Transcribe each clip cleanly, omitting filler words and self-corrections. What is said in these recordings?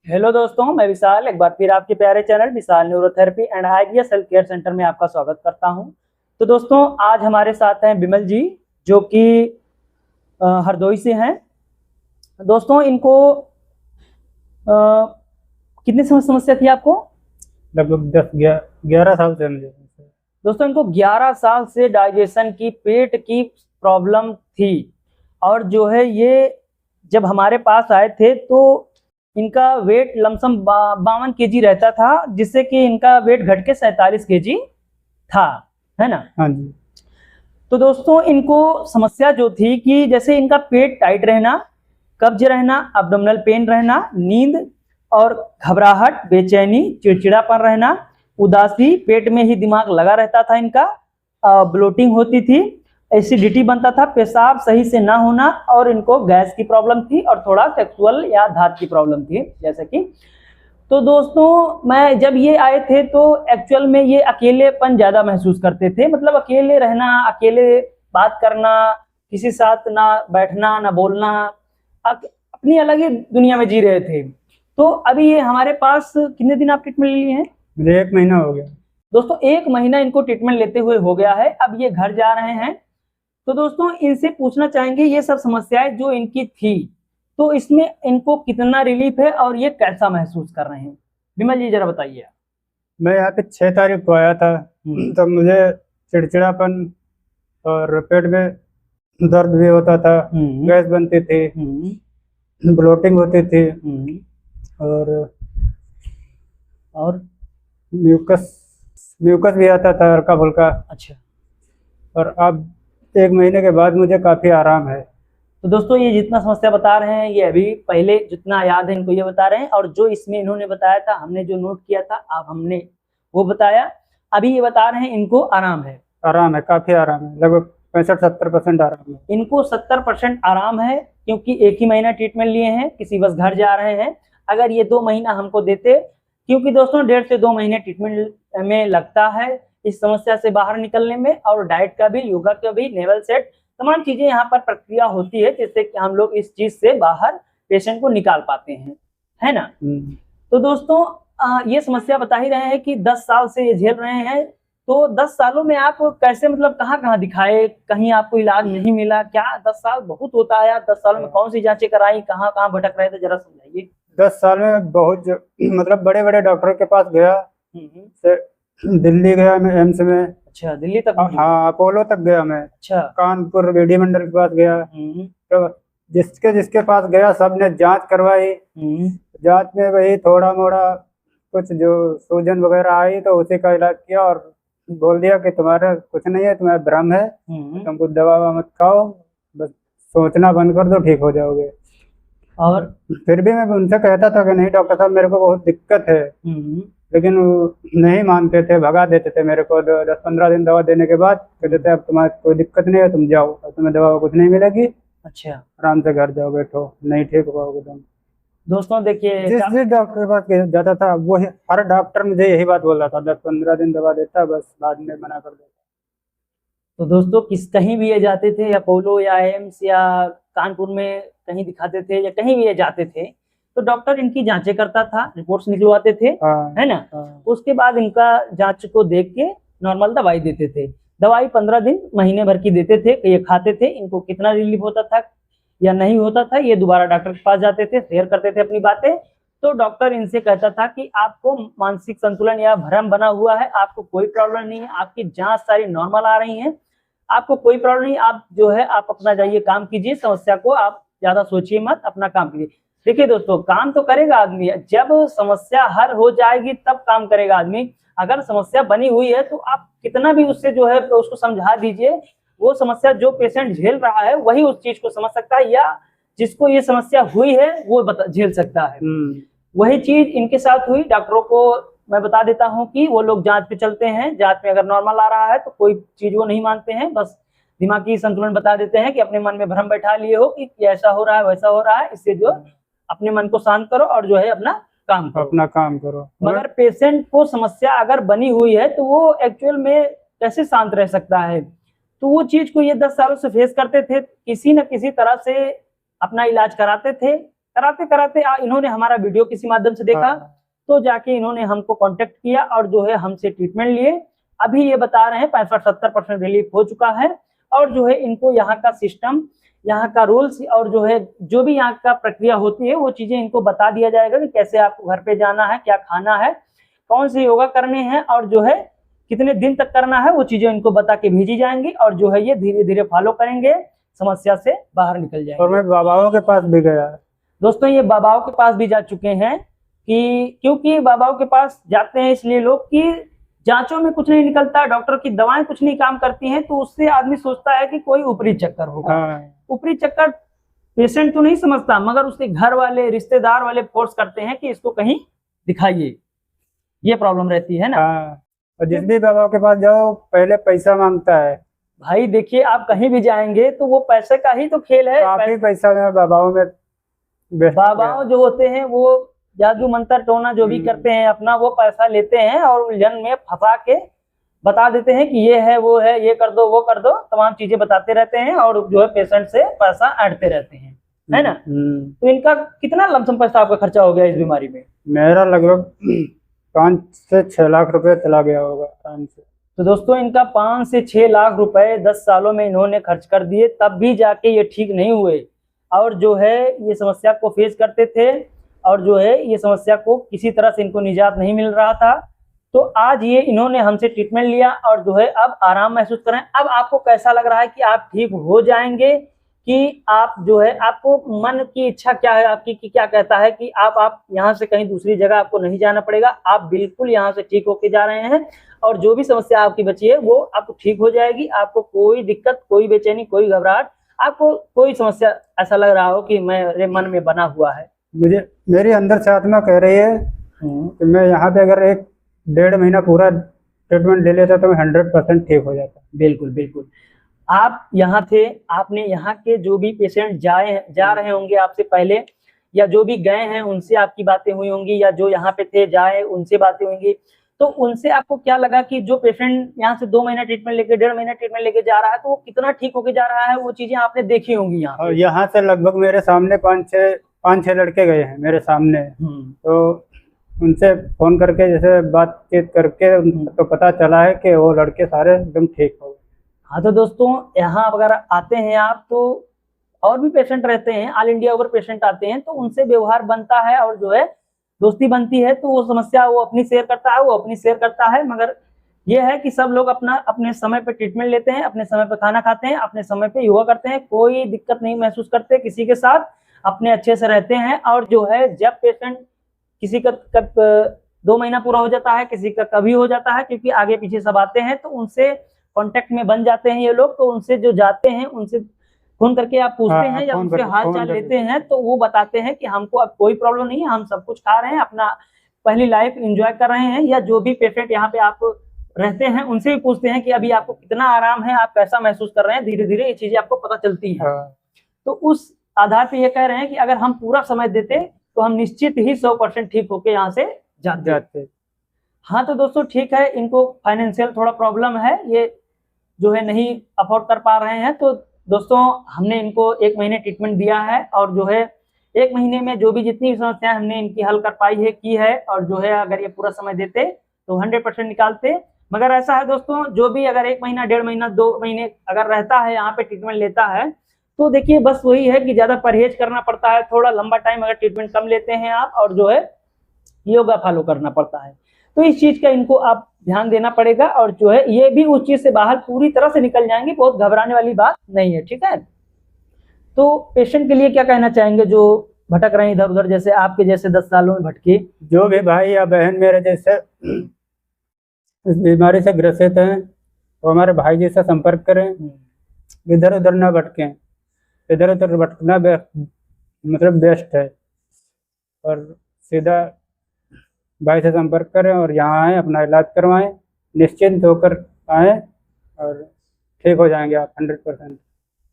Hello दोस्तों, मैं विशाल एक बार फिर आपके प्यारे channel Vishal neurotherapy and IVS health care centre में आपका स्वागत करता हूं। तो दोस्तों, आज हमारे साथ हैं बिमल जी, जो कि हरदोई से हैं। दोस्तों, इनको कितनी समस्या थी आपको? लगभग 10-11 साल से मुझे। दोस्तों, इनको 11 साल से डाइजेशन की, पेट की प्रॉब्लम थी। और जो है ये जब हमारे पास आए थे तो इनका वेट लमसम 52 केजी रहता था, जिससे कि इनका वेट घट के 47 केजी था, है ना? हाँ जी। तो दोस्तों, इनको समस्या जो थी कि जैसे इनका पेट टाइट रहना, कब्ज रहना, अब्डोमिनल पेन रहना, नींद और घबराहट, बेचैनी, चिड़चिड़ापन रहना, उदासी, पेट में ही दिमाग लगा रहता था इनका, ब्लोटिंग होती थी, एसिडिटी बनता था, पेशाब सही से ना होना, और इनको गैस की प्रॉब्लम थी और थोड़ा सेक्सुअल या धात की प्रॉब्लम थी, जैसे कि। तो दोस्तों, मैं जब ये आए थे तो एक्चुअल में ये अकेलेपन ज्यादा महसूस करते थे, मतलब अकेले रहना, अकेले बात करना, किसी साथ ना बैठना ना बोलना, अपनी अलग ही दुनिया में जी रहे थे। तो अभी ये हमारे पास कितने दिन आप ट्रीटमेंट लिए हैं? मुझे 1 महीना हो गया। दोस्तों, 1 महीना इनको ट्रीटमेंट लेते हुए हो गया है। अब ये घर जा रहे हैं। तो दोस्तों, इनसे पूछना चाहेंगे, ये सब समस्याएं जो इनकी थी, तो इसमें इनको कितना रिलीफ है और ये कैसा महसूस कर रहे हैं? विमल जी, जरा बताइए। मैं यहाँ पे 6 तारीख को आया था। तब मुझे चिड़चिड़ापन और पेट में दर्द भी होता था, गैस बनती थी, ब्लोटिंग होती थी और और म्यूकस म्यूकस भी आता था हल्का फुल्का। अच्छा। और अब 1 महीने के बाद मुझे काफ़ी आराम है। तो दोस्तों, ये जितना समस्या बता रहे हैं, ये अभी पहले जितना याद है इनको ये बता रहे हैं, और जो इसमें इन्होंने बताया था, हमने जो नोट किया था, अब हमने वो बताया। अभी ये बता रहे हैं इनको आराम है। आराम है, काफ़ी आराम है, लगभग 65-70% आराम है। इनको 70% आराम है, क्योंकि 1 ही महीना ट्रीटमेंट लिए हैं, किसी बस घर जा रहे हैं। अगर ये 2 महीना हमको देते, क्योंकि दोस्तों 1.5 से 2 महीने ट्रीटमेंट में लगता है इस समस्या से बाहर निकलने में, और डाइट का भी, योगा का भी, लेवल सेट, तमाम चीजें यहाँ पर प्रक्रिया होती है, जिससे कि हम लोग इस चीज से बाहर पेशेंट को निकाल पाते हैं, है ना? तो दोस्तों, ये समस्या बता ही रहे हैं कि 10 साल से ये झेल रहे हैं। तो 10 सालों में आप कैसे, मतलब कहाँ कहाँ दिखाए, कहीं आपको इलाज नहीं मिला क्या? 10 साल बहुत होता है यार। 10 सालों में कौन सी जांचें कराई, कहाँ कहाँ भटक रहे थे, जरा समझाइए। 10 साल में बहुत मतलब बड़े बड़े डॉक्टरों के पास गया। से दिल्ली गया मैं, एम्स में। अच्छा, दिल्ली तक? हाँ, अपोलो तक गया मैं। अच्छा। कानपुर बीडी मंडल के पास गया। तो जिसके जिसके पास गया सबने जांच करवाई। जांच में वही थोड़ा मोड़ा कुछ जो सूजन वगैरह आई, तो उसी का इलाज किया और बोल दिया कि तुम्हारा कुछ नहीं है, तुम्हारा भ्रम है, तुमको दवा ववा मत खाओ, बस सोचना बंद कर दो, ठीक हो जाओगे। और फिर भी मैं उनसे कहता था कि नहीं डॉक्टर साहब, मेरे को बहुत दिक्कत है, लेकिन वो नहीं मानते थे, भगा देते थे मेरे को। 10-15 दिन दवा देने के बाद कहते थे अब तुम्हारी कोई दिक्कत नहीं है, तुम जाओ, अब तुम्हें दवा कुछ नहीं मिलेगी। अच्छा, आराम से घर जाओ, बैठो, नहीं ठीक हो पाओगे तुम। दोस्तों देखिए, जिस जिस डॉक्टर के पास जाता था वो हर डॉक्टर मुझे यही बात बोल रहा था, 10-15 दिन दवा देता, बस बाद में मना कर देता। तो दोस्तों, कहीं भी ये जाते थे, अपोलो या एम्स या कानपुर में कहीं दिखाते थे, या कहीं भी ये जाते थे, तो डॉक्टर इनकी जांचें करता था, रिपोर्ट्स निकलवाते थे, है ना? उसके बाद इनका जांच को देख के नॉर्मल दवाई देते थे। दवाई 15 दिन, महीने भर की देते थे, ये खाते थे। इनको कितना रिलीफ होता था या नहीं होता था, ये दोबारा डॉक्टर के पास जाते थे, शेयर करते थे अपनी बातें। तो डॉक्टर इनसे कहता था कि आपको मानसिक संतुलन या भ्रम बना हुआ है, आपको कोई प्रॉब्लम नहीं है, आपकी जांच सारी नॉर्मल आ रही है, आपको कोई प्रॉब्लम नहीं, आप जो है आप अपना जाइए, काम कीजिए, समस्या को आप ज्यादा सोचिए मत, अपना काम कीजिए। देखिए दोस्तों, काम तो करेगा आदमी, जब समस्या हल हो जाएगी तब काम करेगा आदमी। अगर समस्या बनी हुई है तो आप कितना भी उससे जो है उसको समझा दीजिए, वो समस्या जो पेशेंट झेल रहा है वही उस चीज को समझ सकता है, या जिसको ये समस्या हुई है वो झेल सकता है। वही चीज इनके साथ हुई। डॉक्टरों को मैं बता देता हूं कि वो लोग जांच पे चलते हैं, जांच में अगर नॉर्मल आ रहा है तो कोई चीज वो नहीं मानते हैं, बस दिमागी संतुलन बता देते हैं कि अपने मन में भ्रम बैठा लिए हो कि ऐसा हो रहा है, वैसा हो रहा है, इससे जो अपने मन को शांत करो और जो है अपना काम करो। मगर पेशेंट को समस्या अगर बनी हुई है तो वो एक्चुअल में कैसे शांत रह सकता है? तो वो चीज को ये 10 सालों से फेस करते थे, किसी न किसी तरह से अपना इलाज कराते थे, कराते कराते इन्होंने हमारा वीडियो किसी माध्यम से देखा, तो जाके इन्होंने हमको कांटेक्ट किया और जो है हमसे ट्रीटमेंट लिए। अभी ये बता रहे हैं 65-70% रिलीफ हो चुका है। और जो है इनको यहाँ का सिस्टम, यहाँ का रूल्स और जो है जो भी यहाँ का प्रक्रिया होती है वो चीजें इनको बता दिया जाएगा कि कैसे आपको घर पे जाना है, क्या खाना है, कौन से योगा करने हैं और जो है कितने दिन तक करना है, वो चीजें इनको बता के भेजी जाएंगी। और जो है ये धीरे धीरे फॉलो करेंगे, समस्या से बाहर निकल जाएंगे। और मैं बाबाओं के पास भी गया दोस्तों, ये बाबाओं के पास भी जा चुके हैं कि क्योंकि बाबाओं के पास जाते हैं इसलिए लोग कि जांचों में कुछ नहीं निकलता, डॉक्टर की दवाएं कुछ नहीं काम करती हैं, तो उससे आदमी सोचता है कि कोई ऊपरी चक्कर होगा। ऊपरी चक्कर पेशेंट तो नहीं समझता, मगर उसके घर वाले, रिश्तेदार वाले फोर्स करते हैं कि इसको कहीं दिखाइए, ये प्रॉब्लम रहती है ना। और जिस भी बाबा के पास जाओ पहले पैसा मांगता है। भाई देखिए, आप कहीं भी जाएंगे तो वो पैसे का ही तो खेल है। काफी पैसा में बाबाओं में, बाबाओं जो होते हैं वो जादू मंत्र टोना जो भी करते हैं अपना, वो पैसा लेते हैं और उलझन में फंसा के बता देते हैं कि ये है, वो है, ये कर दो, वो कर दो, तमाम चीजें बताते रहते हैं और जो है पेशेंट से पैसा ऐंठते रहते हैं, है ना। तो इनका कितना लमसम पैसा आपका खर्चा हो गया इस बीमारी में? मेरा लगभग 5 से 6 लाख रुपए चला गया होगा आराम से। तो दोस्तों, इनका 5 से 6 लाख रुपए 10 सालों में इन्होंने खर्च कर दिए, तब भी जाके ये ठीक नहीं हुए और जो है ये समस्या को फेस करते थे और जो है ये समस्या को किसी तरह से इनको निजात नहीं मिल रहा था। तो आज ये इन्होंने हमसे ट्रीटमेंट लिया और जो है अब आराम महसूस कर रहे हैं। अब आपको कैसा लग रहा है कि आप ठीक हो जाएंगे कि आप जो है, आपको मन की इच्छा क्या है आपकी कि क्या कहता है कि आप यहाँ से कहीं दूसरी जगह आपको नहीं जाना पड़ेगा, आप बिल्कुल यहाँ से ठीक होके जा रहे हैं और जो भी समस्या आपकी बची है वो आपको ठीक हो जाएगी। आपको कोई दिक्कत, कोई बेचैनी, कोई घबराहट, आपको कोई समस्या ऐसा लग रहा हो कि मेरे मन में बना हुआ है? मेरी अंदर से आत्मा कह रही है कि मैं यहाँ पे अगर 1-1.5 महीना पूरा ट्रीटमेंट ले लेता तो मैं 100% ठीक हो जाता। बिल्कुल बिल्कुल। आप यहाँ थे, आपने यहाँ के जो भी पेशेंट जा रहे होंगे आपसे पहले, या जो भी गए हैं उनसे आपकी बातें हुई होंगी, या जो यहाँ पे थे जाए उनसे बातें होंगी, तो उनसे आपको क्या लगा कि जो पेशेंट यहाँ से 2 महीना ट्रीटमेंट लेके, 1.5 महीना ट्रीटमेंट लेके जा रहा है तो वो कितना ठीक होके जा रहा है, वो चीजें आपने देखी होंगी यहाँ। और यहाँ से लगभग मेरे सामने 5-6 लड़के गए हैं मेरे सामने, तो उनसे फोन करके जैसे बातचीत करके तो पता चला है कि वो लड़के सारे एकदम ठीक हो गए। हाँ, तो दोस्तों यहाँ अगर आते हैं आप तो और भी पेशेंट रहते हैं, ऑल इंडिया ओवर पेशेंट आते हैं, तो उनसे व्यवहार बनता है और जो है दोस्ती बनती है, तो वो समस्या वो अपनी शेयर करता है, वो अपनी शेयर करता है। मगर ये है कि सब लोग अपने समय पे ट्रीटमेंट लेते हैं, अपने समय पे खाना खाते हैं, अपने समय पे योगा करते हैं, कोई दिक्कत नहीं महसूस करते किसी के साथ, अपने अच्छे से रहते हैं। और जो है जब पेशेंट किसी का कब 2 महीना पूरा हो जाता है, किसी का कभी हो जाता है, क्योंकि आगे पीछे सब आते हैं, तो उनसे कांटेक्ट में बन जाते हैं ये लोग। तो उनसे जो जाते हैं उनसे फोन करके आप पूछते हैं या उनसे हाल चाल लेते हैं, तो वो बताते हैं कि हमको अब कोई प्रॉब्लम नहीं है, हम सब कुछ खा रहे हैं, अपना पहली लाइफ एंजॉय कर रहे हैं। या जो भी पेशेंट यहाँ पे आप रहते हैं उनसे भी पूछते हैं कि अभी आपको कितना आराम है, आप कैसा महसूस कर रहे हैं। धीरे धीरे ये चीजें आपको पता चलती है। तो उस आधार पे ये कह रहे हैं कि अगर हम पूरा समय देते तो हम निश्चित ही 100% ठीक होके यहाँ से जाते। हाँ, तो दोस्तों ठीक है, इनको फाइनेंशियल थोड़ा प्रॉब्लम है, ये जो है नहीं अफोर्ड कर पा रहे हैं। तो दोस्तों हमने इनको 1 महीने ट्रीटमेंट दिया है और जो है 1 महीने में जो भी जितनी समस्याएं हमने इनकी हल कर पाई है की है। और जो है अगर ये पूरा समय देते तो 100% निकालते। मगर ऐसा है दोस्तों, जो भी अगर 1 महीना, 1.5 महीना, 2 महीने अगर रहता है यहाँ पे ट्रीटमेंट लेता है, तो देखिए बस वही है कि ज्यादा परहेज करना पड़ता है, थोड़ा लंबा टाइम अगर ट्रीटमेंट कम लेते हैं आप, और जो है योगा फॉलो करना पड़ता है। तो इस चीज का इनको आप ध्यान देना पड़ेगा और जो है ये भी उस चीज से बाहर पूरी तरह से निकल जाएंगे, बहुत घबराने वाली बात नहीं है, ठीक है। तो पेशेंट के लिए क्या कहना चाहेंगे जो भटक रहे हैं इधर उधर, जैसे आपके जैसे 10 सालों में भटके? जो भी भाई या बहन मेरे जैसे इस बीमारी से ग्रसित हैं तो हमारे भाई जी से संपर्क करें, इधर उधर ना भटकें। इधर उधर भटकना मतलब बेस्ट है, और सीधा भाई से संपर्क करें और यहाँ आए, अपना इलाज करवाएं, निश्चिंत होकर आए और ठीक हो जाएंगे आप 100%।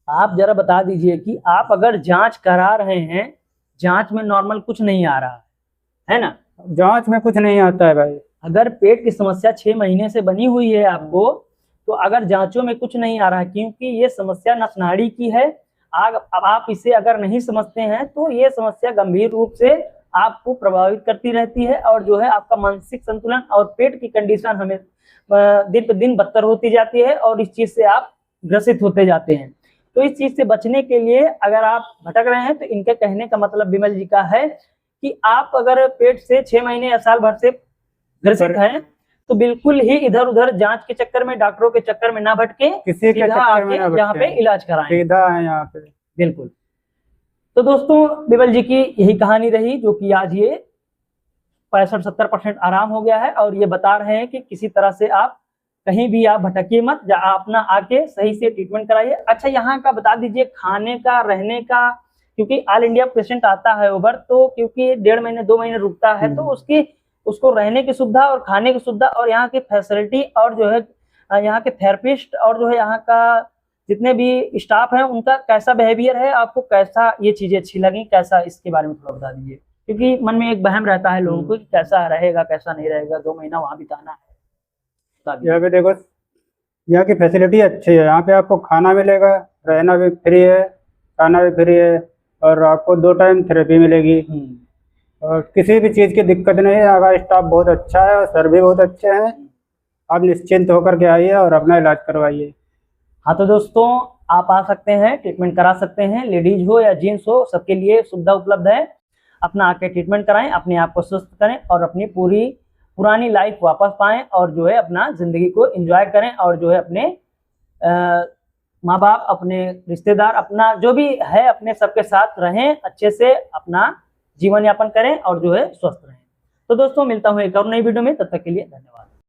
आप जरा बता दीजिए कि आप अगर जांच करा रहे हैं, जांच में नॉर्मल कुछ नहीं आ रहा है ना? जांच में कुछ नहीं आता है भाई। अगर पेट की समस्या 6 महीने से बनी हुई है आपको, तो अगर जांचों में कुछ नहीं आ रहा है, क्योंकि ये समस्या नसनाड़ी की है अब आप इसे अगर नहीं समझते हैं तो ये समस्या गंभीर रूप से आपको प्रभावित करती रहती है, और जो है आपका मानसिक संतुलन और पेट की कंडीशन हमें दिन पे दिन बदतर होती जाती है, और इस चीज से आप ग्रसित होते जाते हैं। तो इस चीज से बचने के लिए अगर आप भटक रहे हैं तो इनके कहने का मतलब विमल जी का है कि आप अगर पेट से 6 महीने या साल भर से ग्रसित हैं तो बिल्कुल ही इधर उधर जांच के चक्कर में, डॉक्टरों के चक्कर में ना भटके, किसी के चक्कर में ना भटके, यहाँ पे इलाज कराएं, सीधा है यहाँ पे। बिल्कुल। तो दोस्तों विमल जी की यही कहानी रही, जो कि आज ये 65-70% आराम हो गया है, और ये बता रहे हैं कि किसी तरह से आप कहीं भी आप भटकिए मत, अपना आके सही से ट्रीटमेंट कराइए। अच्छा, यहाँ का बता दीजिए खाने का, रहने का, क्योंकि ऑल इंडिया पेशेंट आता है ओवर, तो क्योंकि 1.5 महीने 2 महीने रुकता है, तो उसको रहने की सुविधा और खाने की सुविधा और यहाँ की फैसिलिटी और जो है यहाँ के थेरेपिस्ट और जो है यहाँ का जितने भी स्टाफ है उनका कैसा बिहेवियर है, आपको कैसा ये चीजें अच्छी लगी, कैसा, इसके बारे में थोड़ा बता दीजिए, क्योंकि मन में एक वहम रहता है लोगों को कि कैसा रहेगा कैसा नहीं रहेगा, 2 महीना वहां बिताना है। यहाँ पे देखो, यहाँ की फैसिलिटी अच्छी है, यहाँ पे आपको खाना मिलेगा, रहना भी फ्री है, खाना भी फ्री है, और आपको 2 टाइम थेरेपी मिलेगी, और किसी भी चीज़ की दिक्कत नहीं है। यहाँ का स्टाफ बहुत अच्छा है और सर भी बहुत अच्छे हैं। आप निश्चिंत होकर के आइए और अपना इलाज करवाइए। हाँ तो दोस्तों, आप आ सकते हैं, ट्रीटमेंट करा सकते हैं, लेडीज हो या जेंट्स हो, सबके लिए सुविधा उपलब्ध है। अपना आके ट्रीटमेंट कराएं, अपने आप को स्वस्थ करें और अपनी पुरानी लाइफ वापस पाएं, और जो है अपना जिंदगी को एंजॉय करें, और जो है अपने माँ बाप, अपने रिश्तेदार, अपना जो भी है अपने सबके साथ रहें, अच्छे से अपना जीवन यापन करें और जो है स्वस्थ रहें। तो दोस्तों मिलता हूँ एक और नई वीडियो में, तब तक के लिए धन्यवाद।